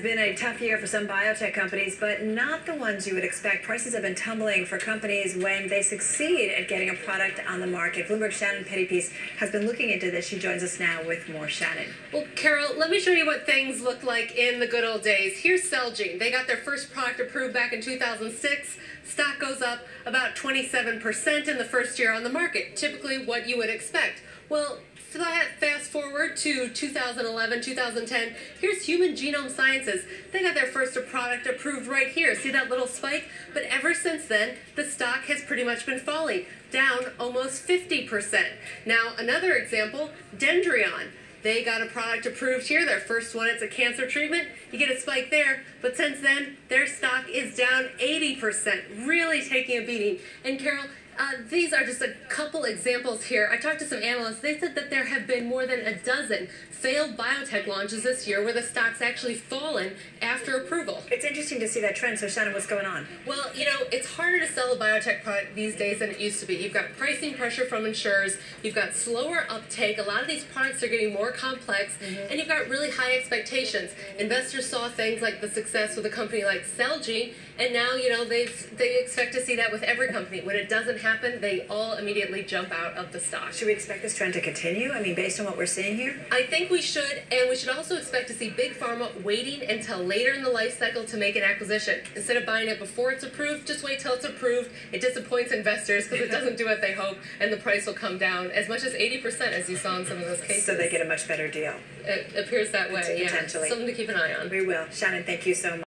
been a tough year for some biotech companies, but not the ones you would expect. Prices have been tumbling for companies when they succeed at getting a product on the market. Bloomberg's Shannon Pettypiece has been looking into this. She joins us now with more. Shannon. Well, Carol, let me show you what things looked like in the good old days. Here's Celgene. They got their first product approved back in 2006. Stock goes up about 27% in the first year on the market, typically what you would expect. Well, fast forward to 2011, 2010, here's Human Genome Sciences. They got their first product approved right here. See that little spike? But ever since then, the stock has pretty much been falling, down almost 50%. Now, another example, Dendreon. They got a product approved here, their first one. It's a cancer treatment. You get a spike there, but since then, their stock is down 80%, really taking a beating. And Carol, these are just a couple examples here. I talked to some analysts. They said that there have been more than a dozen failed biotech launches this year where the stock's actually fallen after approval. It's interesting to see that trend. So, Shannon, what's going on? Well, you know, it's harder to sell a biotech product these days than it used to be. You've got pricing pressure from insurers. You've got slower uptake. A lot of these products are getting more complex, and you've got really high expectations. Investors saw things like the success with a company like Celgene, and now, you know, they expect to see that with every company. When it doesn't happen, they all immediately jump out of the stock. Should we expect this trend to continue? I mean, based on what we're seeing here? I think we should, and we should also expect to see big pharma waiting until later in the life cycle to make an acquisition. Instead of buying it before it's approved, just wait till it's approved. It disappoints investors because it doesn't do what they hope, and the price will come down as much as 80%, as you saw in some of those cases. So they get a much better deal. It appears that way, Potentially. Yeah. Something to keep an eye on. We will. Shannon, thank you so much.